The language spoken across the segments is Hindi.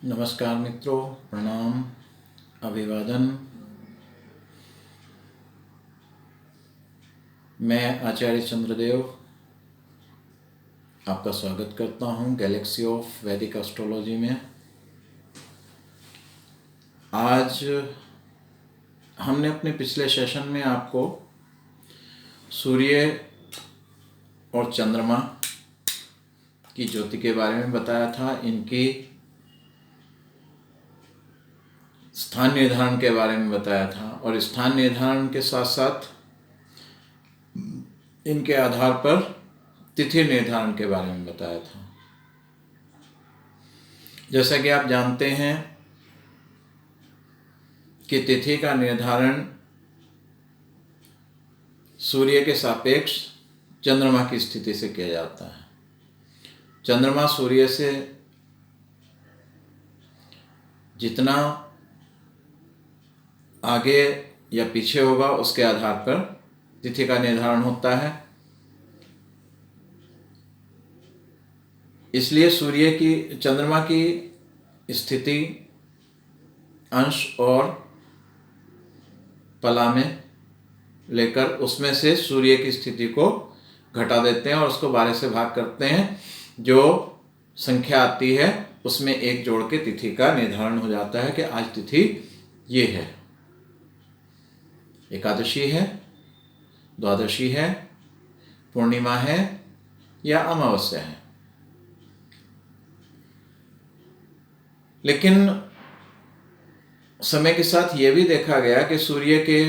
नमस्कार मित्रों, प्रणाम, अभिवादन। मैं आचार्य चंद्रदेव आपका स्वागत करता हूं गैलेक्सी ऑफ वैदिक एस्ट्रोलॉजी में। आज हमने अपने पिछले सेशन में आपको सूर्य और चंद्रमा की ज्योति के बारे में बताया था, इनकी स्थान निर्धारण के बारे में बताया था और स्थान निर्धारण के साथ साथ इनके आधार पर तिथि निर्धारण के बारे में बताया था। जैसा कि आप जानते हैं कि तिथि का निर्धारण सूर्य के सापेक्ष चंद्रमा की स्थिति से किया जाता है। चंद्रमा सूर्य से जितना आगे या पीछे होगा उसके आधार पर तिथि का निर्धारण होता है। इसलिए चंद्रमा की स्थिति अंश और पला में लेकर उसमें से सूर्य की स्थिति को घटा देते हैं और उसको 12 से भाग करते हैं। जो संख्या आती है उसमें एक जोड़ के तिथि का निर्धारण हो जाता है कि आज तिथि ये है, एकादशी है, द्वादशी है, पूर्णिमा है या अमावस्या है। लेकिन समय के साथ ये भी देखा गया कि सूर्य के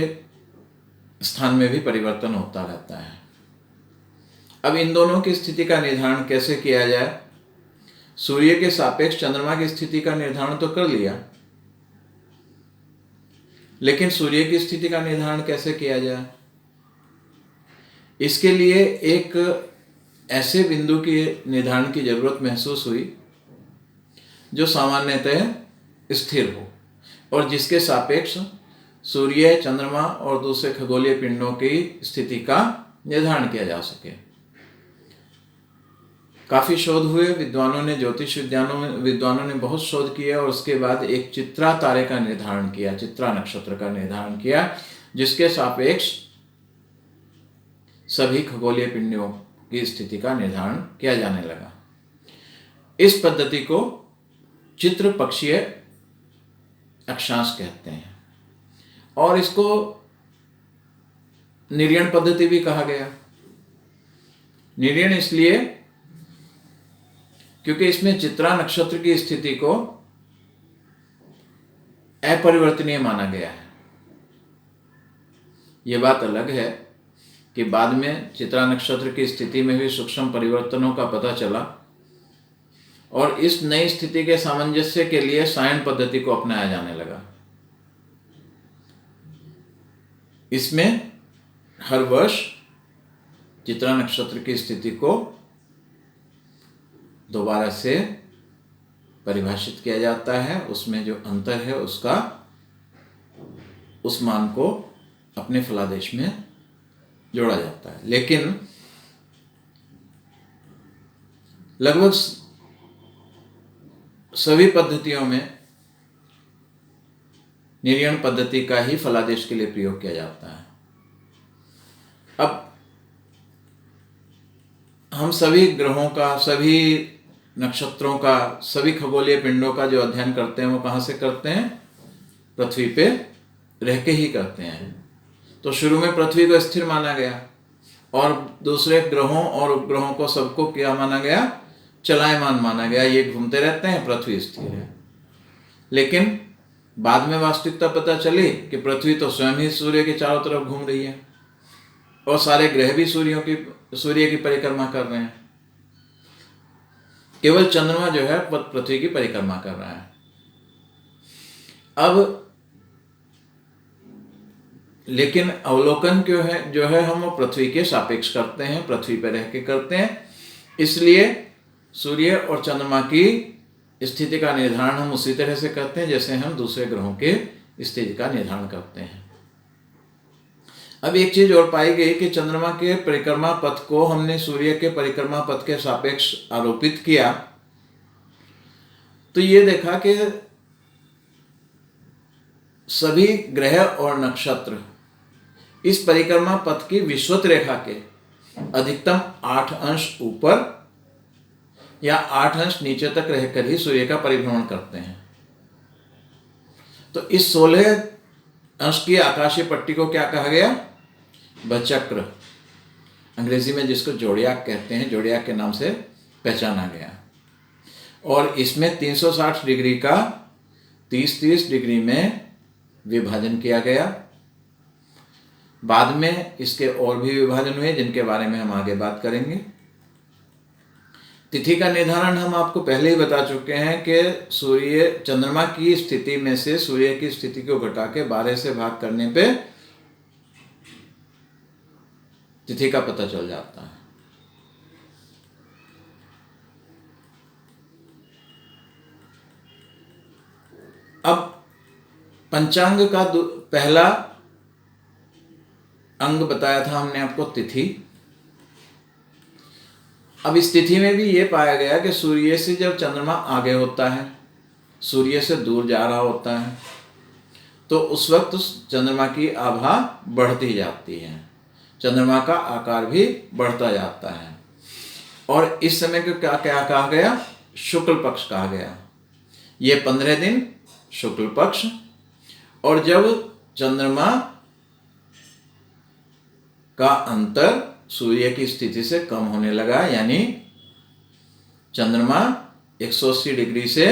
स्थान में भी परिवर्तन होता रहता है। अब इन दोनों की स्थिति का निर्धारण कैसे किया जाए? सूर्य के सापेक्ष चंद्रमा की स्थिति का निर्धारण तो कर लिया, लेकिन सूर्य की स्थिति का निर्धारण कैसे किया जाए? इसके लिए एक ऐसे बिंदु के निर्धारण की जरूरत महसूस हुई जो सामान्यतः स्थिर हो और जिसके सापेक्ष सूर्य, चंद्रमा और दूसरे खगोलीय पिंडों की स्थिति का निर्धारण किया जा सके। काफी शोध हुए, विद्वानों ने, ज्योतिष विद्वानों ने बहुत शोध किया और उसके बाद एक चित्रा तारे का निर्धारण किया, चित्रा नक्षत्र का निर्धारण किया, जिसके सापेक्ष सभी खगोलीय पिंडों की स्थिति का निर्धारण किया जाने लगा। इस पद्धति को चित्र पक्षीय अक्षांश कहते हैं और इसको निर्यण पद्धति भी कहा गया। निर्यण इसलिए क्योंकि इसमें चित्रा नक्षत्र की स्थिति को अपरिवर्तनीय माना गया है। यह बात अलग है कि बाद में चित्रा नक्षत्र की स्थिति में भी सूक्ष्म परिवर्तनों का पता चला और इस नई स्थिति के सामंजस्य के लिए सायन पद्धति को अपनाया जाने लगा। इसमें हर वर्ष चित्रा नक्षत्र की स्थिति को दोबारा से परिभाषित किया जाता है, उसमें जो अंतर है उस मान को अपने फलादेश में जोड़ा जाता है। लेकिन लगभग सभी पद्धतियों में निर्यण पद्धति का ही फलादेश के लिए प्रयोग किया जाता है। अब हम सभी ग्रहों का, सभी नक्षत्रों का, सभी खगोलीय पिंडों का जो अध्ययन करते हैं वो कहाँ से करते हैं? पृथ्वी पे रह के ही करते हैं। तो शुरू में पृथ्वी को स्थिर माना गया और दूसरे ग्रहों और उपग्रहों को सबको क्या माना गया? चलायमान माना गया। ये घूमते रहते हैं, पृथ्वी स्थिर है। लेकिन बाद में वास्तविकता पता चली कि पृथ्वी तो स्वयं ही सूर्य के चारों तरफ घूम रही है और सारे ग्रह भी सूर्य की परिक्रमा कर रहे हैं। केवल चंद्रमा जो है पृथ्वी की परिक्रमा कर रहा है। अब लेकिन अवलोकन जो है हम वो पृथ्वी के सापेक्ष करते हैं, पृथ्वी पर रह के करते हैं। इसलिए सूर्य और चंद्रमा की स्थिति का निर्धारण हम उसी तरह से करते हैं जैसे हम दूसरे ग्रहों के स्थिति का निर्धारण करते हैं। अब एक चीज और पाई गई कि चंद्रमा के परिक्रमा पथ को हमने सूर्य के परिक्रमा पथ के सापेक्ष आरोपित किया तो ये देखा कि सभी ग्रह और नक्षत्र इस परिक्रमा पथ की विषुवत रेखा के अधिकतम 8 अंश ऊपर या 8 अंश नीचे तक रहकर ही सूर्य का परिभ्रमण करते हैं। तो इस 16 अंश की आकाशीय पट्टी को क्या कहा गया? बचक्र, अंग्रेजी में जिसको जोडियाक कहते हैं, जोडियाक के नाम से पहचाना गया। और इसमें 360 डिग्री का 30-30 डिग्री में विभाजन किया गया। बाद में इसके और भी विभाजन हुए जिनके बारे में हम आगे बात करेंगे। तिथि का निर्धारण हम आपको पहले ही बता चुके हैं कि सूर्य चंद्रमा की स्थिति में से सूर्य की स्थिति को घटा के 12 से भाग करने पे तिथि का पता चल जाता है। अब पंचांग का पहला अंग बताया था हमने आपको, तिथि। अब इस तिथि में भी ये पाया गया कि सूर्य से जब चंद्रमा आगे होता है, सूर्य से दूर जा रहा होता है, तो उस वक्त चंद्रमा की आभा बढ़ती जाती है, चंद्रमा का आकार भी बढ़ता जाता है। और इस समय को क्या क्या कहा गया? शुक्ल पक्ष कहा गया। ये 15 दिन शुक्ल पक्ष। और जब चंद्रमा का अंतर सूर्य की स्थिति से कम होने लगा, यानी चंद्रमा 180 डिग्री से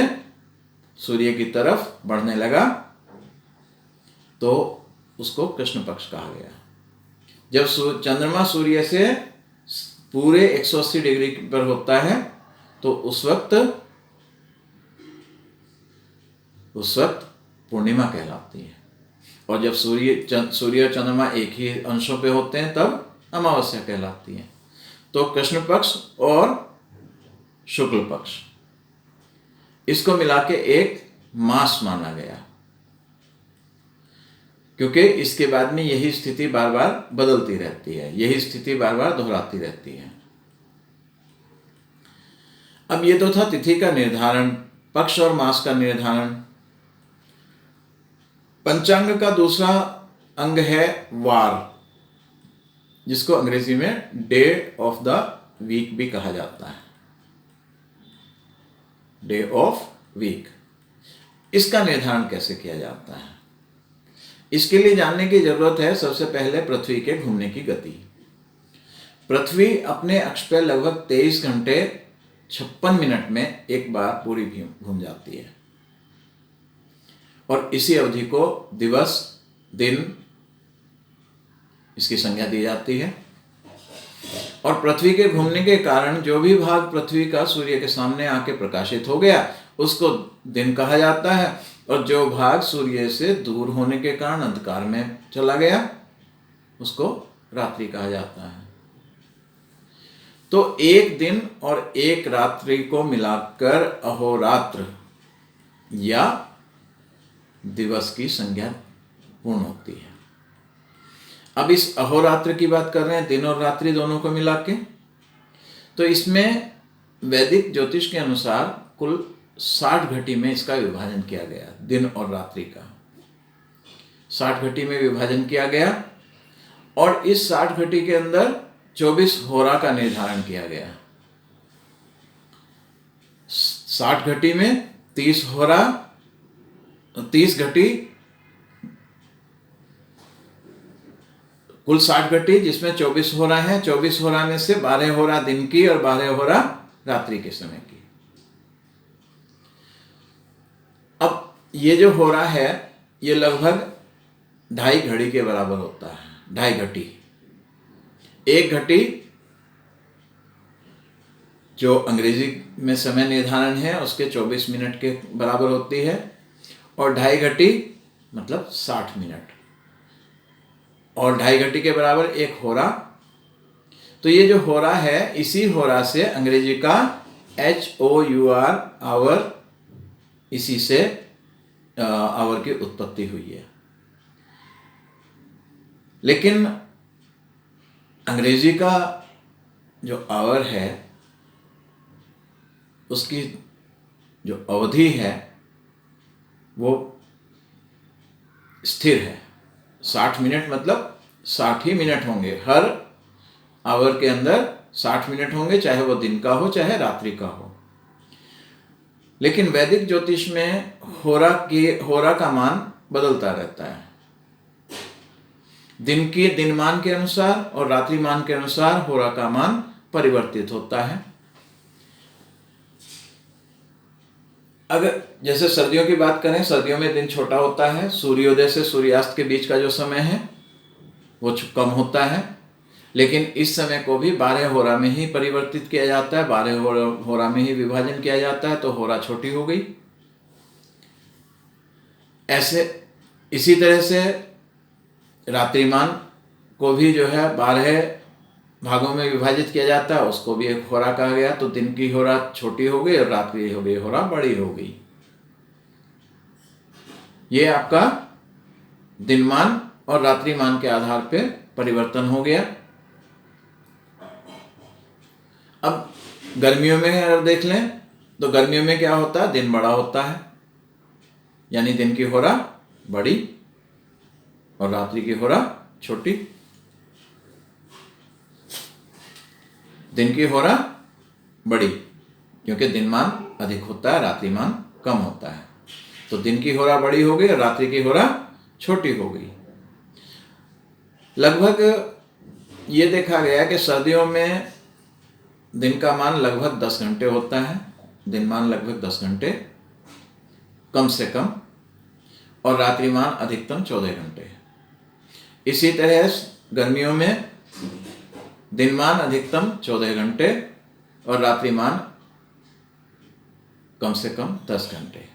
सूर्य की तरफ बढ़ने लगा, तो उसको कृष्ण पक्ष कहा गया। जब चंद्रमा सूर्य से पूरे 180 डिग्री पर होता है तो उस वक्त पूर्णिमा कहलाती है। और जब सूर्य और चंद्रमा एक ही अंशों पे होते हैं तब अमावस्या कहलाती है। तो कृष्ण पक्ष और शुक्ल पक्ष, इसको मिला के एक मास माना गया, क्योंकि इसके बाद में यही स्थिति बार बार बदलती रहती है, यही स्थिति बार बार दोहराती रहती है। अब ये तो था तिथि का निर्धारण, पक्ष और मास का निर्धारण। पंचांग का दूसरा अंग है वार, जिसको अंग्रेजी में डे ऑफ द वीक भी कहा जाता है, डे ऑफ वीक। इसका निर्धारण कैसे किया जाता है, इसके लिए जानने की जरूरत है सबसे पहले पृथ्वी के घूमने की गति। पृथ्वी अपने अक्ष पर लगभग 23 घंटे 56 मिनट में एक बार पूरी घूम जाती है, और इसी अवधि को दिवस, दिन, इसकी संज्ञा दी जाती है। और पृथ्वी के घूमने के कारण जो भी भाग पृथ्वी का सूर्य के सामने आके प्रकाशित हो गया उसको दिन कहा जाता है, और जो भाग सूर्य से दूर होने के कारण अंधकार में चला गया उसको रात्रि कहा जाता है। तो एक दिन और एक रात्रि को मिलाकर अहोरात्र या दिवस की संज्ञा पूर्ण होती है। अब इस अहोरात्र की बात कर रहे हैं, दिन और रात्रि दोनों को मिला के। तो इसमें वैदिक ज्योतिष के अनुसार कुल 60 घटी में इसका विभाजन किया गया, दिन और रात्रि का 60 घटी में विभाजन किया गया। और इस 60 घटी के अंदर 24 होरा का निर्धारण किया गया। 60 घटी में 30 होरा, 30 घटी, कुल 60 घटी जिसमें 24 होरा है। 24 होरा में से 12 होरा दिन की और 12 होरा रात्रि के समय की। अब ये जो होरा है ये लगभग 2.5 घड़ी के बराबर होता है, 2.5 घटी। एक घटी जो अंग्रेजी में समय निर्धारण है उसके 24 मिनट के बराबर होती है, और 2.5 घटी मतलब 60 मिनट, और 2.5 घटी के बराबर एक होरा। तो ये जो होरा है, इसी होरा से अंग्रेजी का HOUR आवर, इसी से आवर की उत्पत्ति हुई है। लेकिन अंग्रेजी का जो आवर है उसकी जो अवधि है वो स्थिर है। 60 मिनट मतलब 60 ही मिनट होंगे, हर आवर के अंदर 60 मिनट होंगे, चाहे वो दिन का हो चाहे रात्रि का हो। लेकिन वैदिक ज्योतिष में होरा का मान बदलता रहता है। दिनमान के अनुसार और रात्रिमान के अनुसार होरा का मान परिवर्तित होता है। अगर जैसे सर्दियों की बात करें, सर्दियों में दिन छोटा होता है, सूर्योदय से सूर्यास्त के बीच का जो समय है वो कम होता है, लेकिन इस समय को भी 12 होरा में ही परिवर्तित किया जाता है, 12 होरा में ही विभाजन किया जाता है, तो होरा छोटी हो गई। ऐसे इसी तरह से रात्रिमान को भी जो है 12 भागों में विभाजित किया जाता है, उसको भी एक होरा कहा गया। तो दिन की होरा छोटी हो गई और रात्रि हो गई होरा बड़ी हो गई। ये आपका दिनमान और रात्रिमान के आधार पे परिवर्तन हो गया। अब गर्मियों में अगर देख लें तो गर्मियों में क्या होता है, दिन बड़ा होता है, यानी दिन की होरा बड़ी और रात्रि की होरा छोटी। दिन की होरा बड़ी क्योंकि दिनमान अधिक होता है, रात्रिमान कम होता है, तो दिन की होरा बड़ी हो गई और रात्रि की होरा छोटी हो गई। लगभग ये देखा गया कि सर्दियों में दिन का मान लगभग 10 घंटे होता है, दिनमान लगभग 10 घंटे कम से कम, और रात्रिमान अधिकतम 14 घंटे। इसी तरह गर्मियों में दिनमान अधिकतम 14 घंटे और रात्रिमान कम से कम 10 घंटे।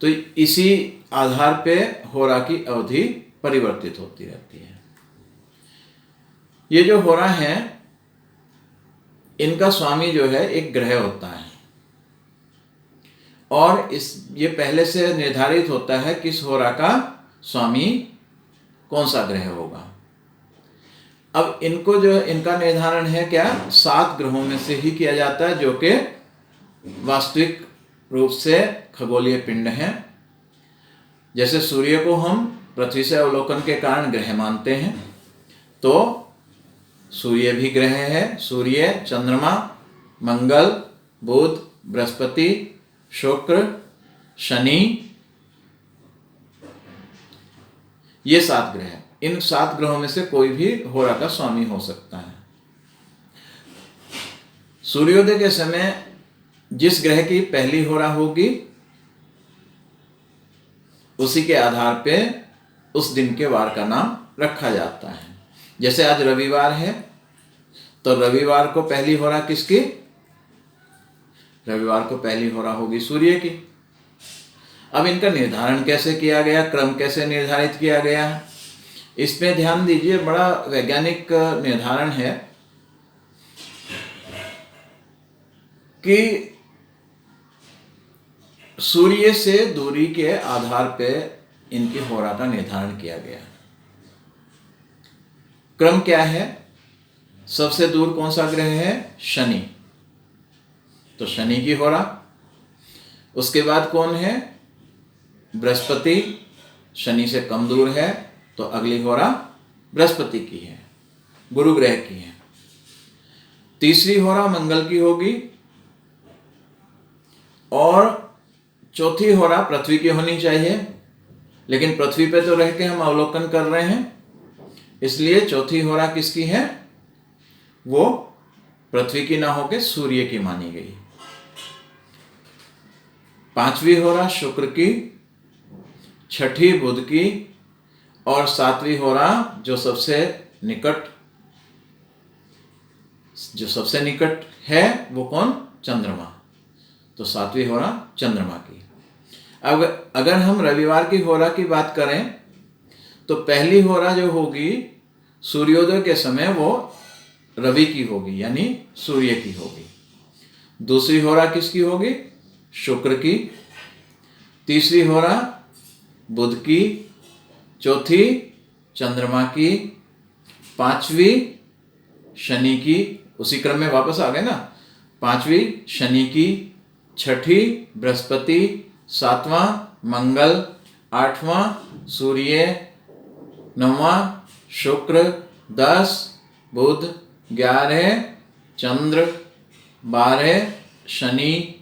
तो इसी आधार पे होरा की अवधि परिवर्तित होती रहती है। ये जो होरा है इनका स्वामी जो है एक ग्रह होता है, और ये पहले से निर्धारित होता है किस होरा का स्वामी कौन सा ग्रह होगा। अब इनका निर्धारण है क्या, 7 ग्रहों में से ही किया जाता है, जो कि वास्तविक रूप से खगोलीय पिंड हैं। जैसे सूर्य को हम पृथ्वी से अवलोकन के कारण ग्रह मानते हैं, तो सूर्य भी ग्रह है। सूर्य, चंद्रमा, मंगल, बुध, बृहस्पति, शुक्र, शनि, ये 7 ग्रह हैं। इन 7 ग्रहों में से कोई भी होरा का स्वामी हो सकता है। सूर्योदय के समय जिस ग्रह की पहली होरा होगी उसी के आधार पे उस दिन के वार का नाम रखा जाता है। जैसे आज रविवार है तो रविवार को पहली होरा किसकी, रविवार को पहली होरा होगी सूर्य की। अब इनका निर्धारण कैसे किया गया, क्रम कैसे निर्धारित किया गया, इसमें ध्यान दीजिए। बड़ा वैज्ञानिक निर्धारण है कि सूर्य से दूरी के आधार पे इनकी होरा का निर्धारण किया गया। क्रम क्या है, सबसे दूर कौन सा ग्रह है, शनि, तो शनि की होरा। उसके बाद कौन है, बृहस्पति, शनि से कम दूर है तो अगली होरा बृहस्पति की है, गुरु ग्रह की है। तीसरी होरा मंगल की होगी और चौथी होरा पृथ्वी की होनी चाहिए, लेकिन पृथ्वी पे तो रह के हम अवलोकन कर रहे हैं, इसलिए चौथी होरा किसकी है, वो पृथ्वी की ना होकर सूर्य की मानी गई। पांचवी होरा शुक्र की, छठी बुध की, और 7वीं होरा जो सबसे निकट है वो कौन, चंद्रमा, तो 7वीं होरा चंद्रमा की। अब अगर हम रविवार की होरा की बात करें तो पहली होरा जो होगी सूर्योदय के समय वो रवि की होगी, यानी सूर्य की होगी। दूसरी होरा किसकी होगी, शुक्र की। तीसरी होरा बुध की, चौथी चंद्रमा की, 5वीं शनि की, उसी क्रम में वापस आ गए ना, 5वीं शनि की, छठी बृहस्पति, सातवां मंगल, आठवां सूर्य, नौवां शुक्र, 10 बुध, 11 चंद्र, 12 शनि,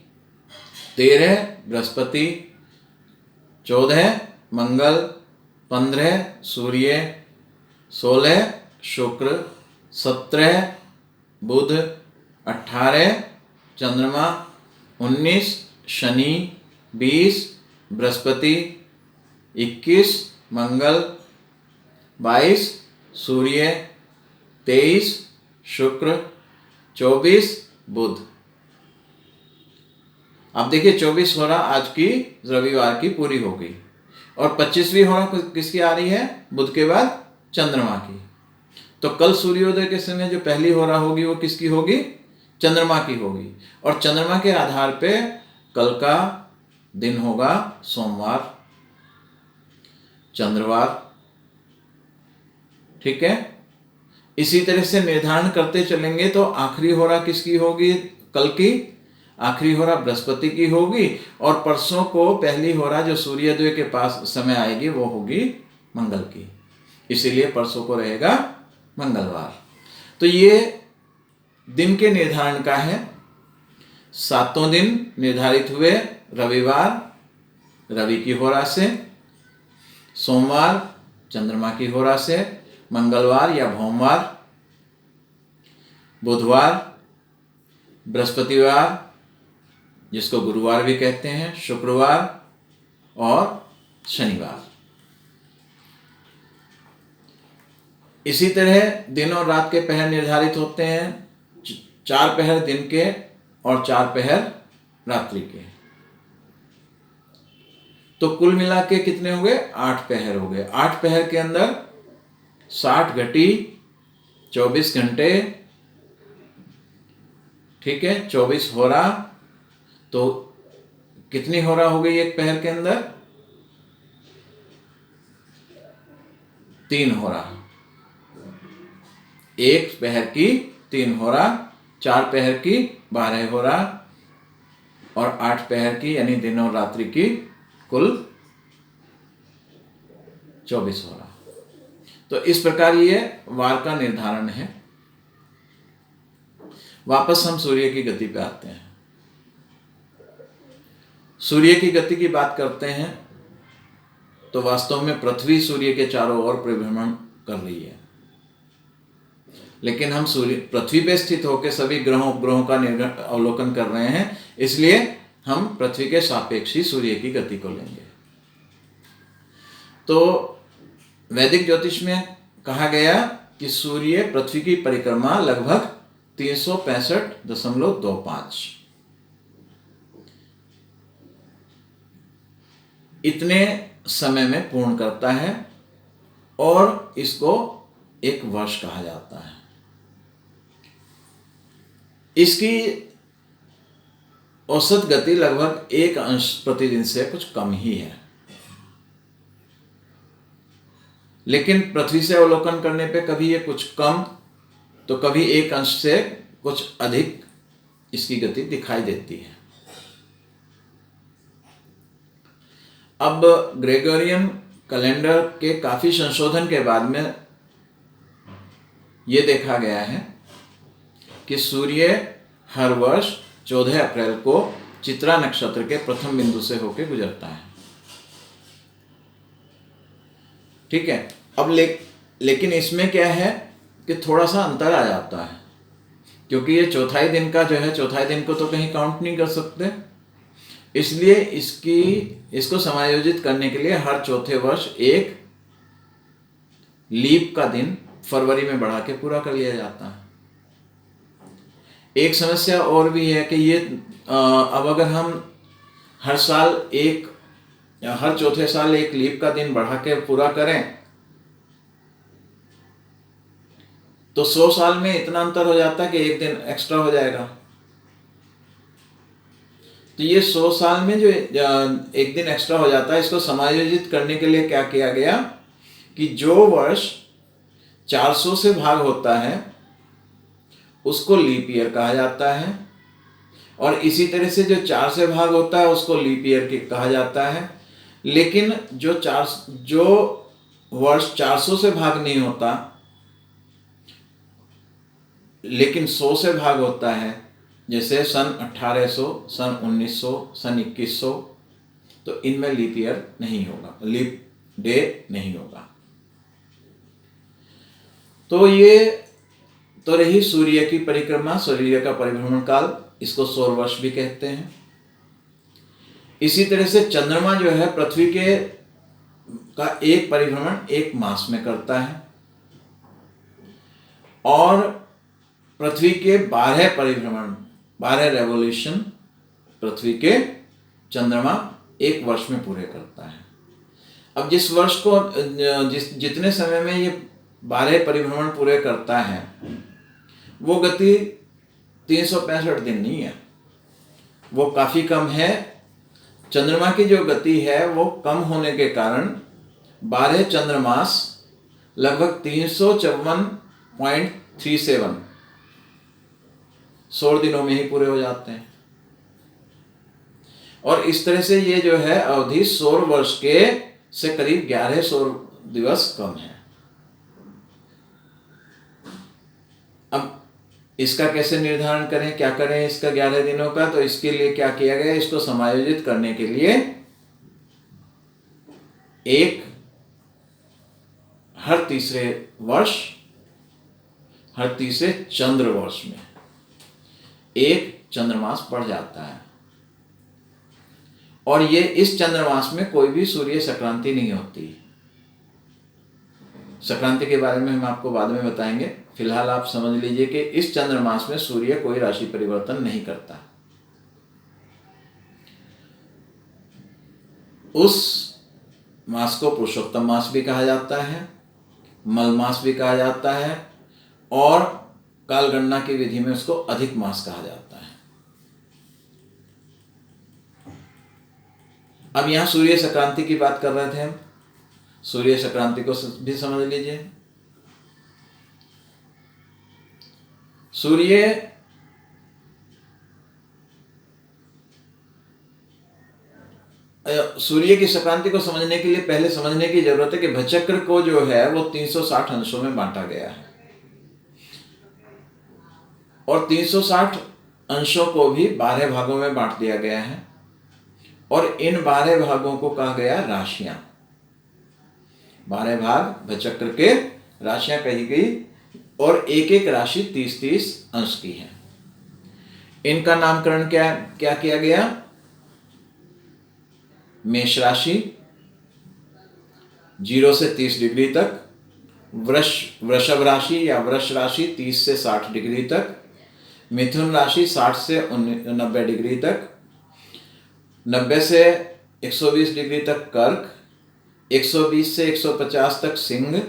13 बृहस्पति, 14 मंगल, 15 सूर्य, 16 शुक्र, 17 बुध, 18 चंद्रमा, 19 शनि, 20 बृहस्पति, 21 मंगल, 22 सूर्य, 23 शुक्र, 24 बुध। अब देखिए 24 होरा आज की रविवार की पूरी हो गई और 25वीं होरा किसकी आ रही है? बुध के बाद चंद्रमा की। तो कल सूर्योदय के समय जो पहली होरा होगी वो किसकी होगी? चंद्रमा की होगी। और चंद्रमा के आधार पे कल का दिन होगा सोमवार, चंद्रवार। ठीक है, इसी तरह से निर्धारण करते चलेंगे तो आखिरी होरा किसकी होगी? कल की आखिरी होरा बृहस्पति की होगी और परसों को पहली होरा जो सूर्योदय के पास समय आएगी वो होगी मंगल की, इसीलिए परसों को रहेगा मंगलवार। तो ये दिन के निर्धारण का है। 7 दिन निर्धारित हुए रविवार रवि की होरा से, सोमवार चंद्रमा की होरा से, मंगलवार या भोमवार, बुधवार, बृहस्पतिवार जिसको गुरुवार भी कहते हैं, शुक्रवार और शनिवार। इसी तरह दिन और रात के पहर निर्धारित होते हैं, 4 पहर दिन के और 4 पहर रात्रि के। तो कुल मिला के कितने हो गए? 8 पहर हो गए। 8 पहर के अंदर 60 घटी 24 घंटे, ठीक है, 24 होरा। तो कितनी होरा हो गई एक पहर के अंदर? 3 होरा। एक पहर की 3 होरा, 4 पहर की 12 होरा और 8 पहर की यानी दिन और रात्रि की कुल 24 होरा। तो इस प्रकार ये वार का निर्धारण है। वापस हम सूर्य की गति पे आते हैं। सूर्य की गति की बात करते हैं तो वास्तव में पृथ्वी सूर्य के चारों ओर परिभ्रमण कर रही है, लेकिन हम सूर्य पृथ्वी पे स्थित होकर सभी ग्रहों उपग्रहों का अवलोकन कर रहे हैं, इसलिए हम पृथ्वी के सापेक्ष ही सूर्य की गति को लेंगे। तो वैदिक ज्योतिष में कहा गया कि सूर्य पृथ्वी की परिक्रमा लगभग 365.25 इतने समय में पूर्ण करता है और इसको एक वर्ष कहा जाता है। इसकी औसत गति लगभग 1 अंश प्रतिदिन से कुछ कम ही है, लेकिन पृथ्वी से अवलोकन करने पे कभी ये कुछ कम तो कभी 1 अंश से कुछ अधिक इसकी गति दिखाई देती है। अब ग्रेगोरियन कैलेंडर के काफी संशोधन के बाद में ये देखा गया है कि सूर्य हर वर्ष 14 अप्रैल को चित्रा नक्षत्र के प्रथम बिंदु से होकर गुजरता है। ठीक है, अब लेकिन इसमें क्या है कि थोड़ा सा अंतर आ जाता है, क्योंकि ये चौथाई दिन का जो है, चौथाई दिन को तो कहीं काउंट नहीं कर सकते, इसलिए इसको समायोजित करने के लिए हर चौथे वर्ष एक लीप का दिन फरवरी में बढ़ा के पूरा कर लिया जाता है। एक समस्या और भी है कि ये अब अगर हम हर साल हर चौथे साल एक लीप का दिन बढ़ा के पूरा करें तो 100 साल में इतना अंतर हो जाता है कि एक दिन एक्स्ट्रा हो जाएगा। तो ये 100 साल में जो एक दिन एक्स्ट्रा हो जाता है, इसको समायोजित करने के लिए क्या किया गया कि जो वर्ष 400 से भाग होता है उसको लीप ईयर कहा जाता है और इसी तरह से जो 4 से भाग होता है उसको लीप ईयर के कहा जाता है। लेकिन जो वर्ष 400 से भाग नहीं होता लेकिन 100 से भाग होता है, जैसे सन 1800, सन 1900, सन 2100, तो इनमें लीप ईयर नहीं होगा, लीप डे नहीं होगा। तो ये तो रही सूर्य की परिक्रमा, सूर्य का परिभ्रमण काल, इसको सौर वर्ष भी कहते हैं। इसी तरह से चंद्रमा जो है पृथ्वी के का एक परिभ्रमण 1 मास में करता है और पृथ्वी के 12 परिभ्रमण, 12 रेवोल्यूशन पृथ्वी के चंद्रमा 1 वर्ष में पूरे करता है। अब जिस वर्ष को जितने समय में ये 12 परिभ्रमण पूरे करता है वो गति 365 दिन नहीं है, वो काफ़ी कम है। चंद्रमा की जो गति है वो कम होने के कारण 12 चंद्रमास लगभग 354.37 100 दिनों में ही पूरे हो जाते हैं। और इस तरह से ये जो है अवधि सौर वर्ष के से करीब 11 सौर दिवस कम है। अब इसका कैसे निर्धारण करें, क्या करें इसका 11 दिनों का? तो इसके लिए क्या किया गया, इसको समायोजित करने के लिए हर तीसरे चंद्र वर्ष में 1 चंद्रमास पड़ जाता है। और ये इस चंद्रमास में कोई भी सूर्य संक्रांति नहीं होती। संक्रांति के बारे में हम आपको बाद में बताएंगे, फिलहाल आप समझ लीजिए कि इस चंद्रमास में सूर्य कोई राशि परिवर्तन नहीं करता। उस मास को पुरुषोत्तम मास भी कहा जाता है, मल मास भी कहा जाता है और कालगणना की विधि में उसको अधिक मास कहा जाता है। अब यहां सूर्य संक्रांति की बात कर रहे थे हम, सूर्य संक्रांति को भी समझ लीजिए। सूर्य की संक्रांति को समझने के लिए पहले समझने की जरूरत है कि भचक्र को जो है वो 360 अंशों में बांटा गया है और 360 अंशों को भी 12 भागों में बांट दिया गया है और इन 12 भागों को कहा गया राशियां। 12 भाग भचक्र के राशियां कही गई और एक एक राशि 30-30 अंश की है। इनका नामकरण क्या किया गया? मेष राशि 0 से 30 डिग्री तक, वृषभ राशि या वृष राशि 30 से 60 डिग्री तक, मिथुन राशि 60 से 90 डिग्री तक, 90 से 120 डिग्री तक कर्क, 120 से 150 तक सिंह,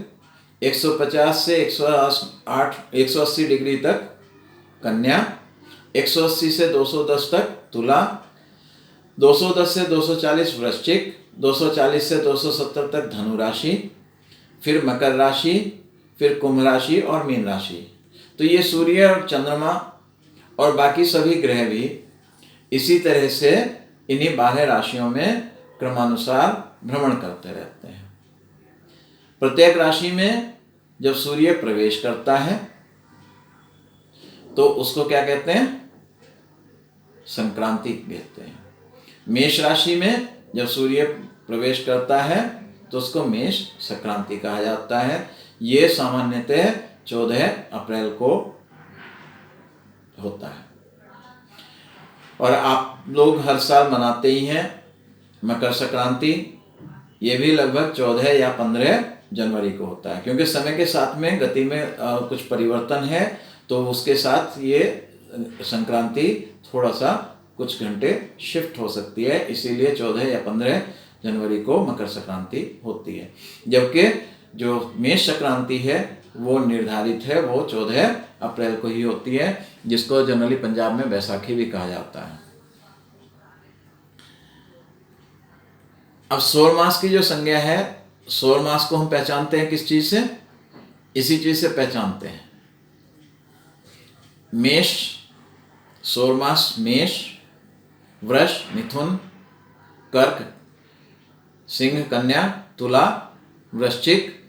150 से 180 डिग्री तक कन्या, 180 से 210 तक तुला, 210 से 240 वृश्चिक, 240 से 270 तक धनु राशि, फिर मकर राशि, फिर कुंभ राशि और मीन राशि। तो ये सूर्य और चंद्रमा और बाकी सभी ग्रह भी इसी तरह से इन्हीं 12 राशियों में क्रमानुसार भ्रमण करते रहते हैं। प्रत्येक राशि में जब सूर्य प्रवेश करता है तो उसको क्या कहते हैं? संक्रांति कहते हैं। मेष राशि में जब सूर्य प्रवेश करता है तो उसको मेष संक्रांति कहा जाता है। ये सामान्यतः 14 अप्रैल को होता है और आप लोग हर साल मनाते ही हैं मकर संक्रांति। ये भी लगभग 14 या 15 जनवरी को होता है, क्योंकि समय के साथ में गति में कुछ परिवर्तन है तो उसके साथ ये संक्रांति थोड़ा सा कुछ घंटे शिफ्ट हो सकती है, इसीलिए 14 या 15 जनवरी को मकर संक्रांति होती है। जबकि जो मेष संक्रांति है वो निर्धारित है, वो 14 अप्रैल को ही होती है, जिसको जनरली पंजाब में बैसाखी भी कहा जाता है। अब सौर मास की जो संज्ञा है, सौर मास को हम पहचानते हैं किस चीज से? इसी चीज से पहचानते हैं। मेष सौर मास मेष, वृष, मिथुन, कर्क, सिंह, कन्या, तुला, वृश्चिक,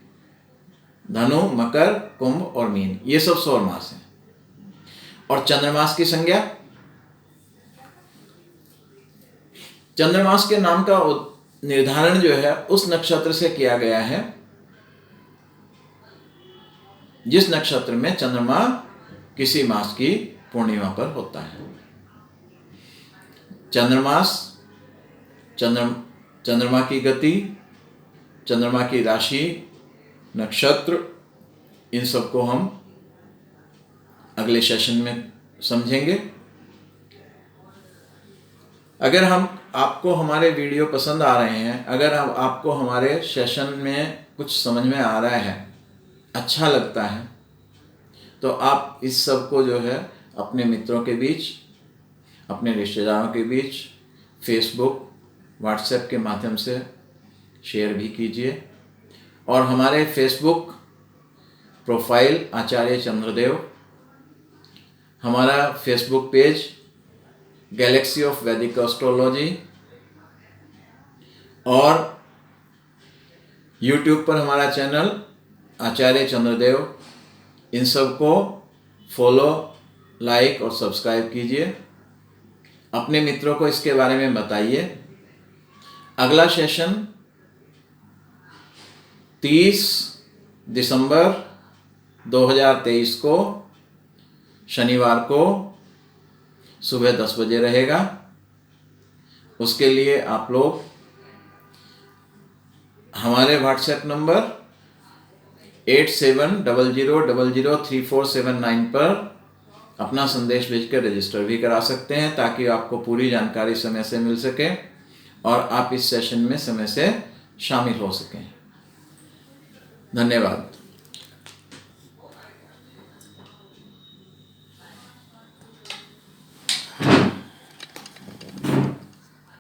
धनु, मकर, कुंभ और मीन, ये सब सौर मास हैं। और चंद्रमास की संज्ञा, चंद्रमास के नाम का निर्धारण जो है उस नक्षत्र से किया गया है जिस नक्षत्र में चंद्रमा किसी मास की पूर्णिमा पर होता है। चंद्रमास, चंद्रमा की गति, चंद्रमा की राशि, नक्षत्र, इन सबको हम अगले सेशन में समझेंगे। अगर आपको हमारे वीडियो पसंद आ रहे हैं, अगर आपको हमारे सेशन में कुछ समझ में आ रहा है, अच्छा लगता है, तो आप इस सब को जो है अपने मित्रों के बीच, अपने रिश्तेदारों के बीच, फेसबुक, व्हाट्सएप के माध्यम से शेयर भी कीजिए। और हमारे फेसबुक प्रोफाइल आचार्य चंद्रदेव, हमारा फेसबुक पेज गैलेक्सी ऑफ वैदिक एस्ट्रोलॉजी, और यूट्यूब पर हमारा चैनल आचार्य चंद्रदेव, इन सब को फॉलो, लाइक और सब्सक्राइब कीजिए। अपने मित्रों को इसके बारे में बताइए। अगला सेशन 30 दिसंबर 2023 को शनिवार को सुबह 10 बजे रहेगा। उसके लिए आप लोग हमारे व्हाट्सएप नंबर 8700003479 पर अपना संदेश भेजकर रजिस्टर भी करा सकते हैं, ताकि आपको पूरी जानकारी समय से मिल सके और आप इस सेशन में समय से शामिल हो सकें। धन्यवाद।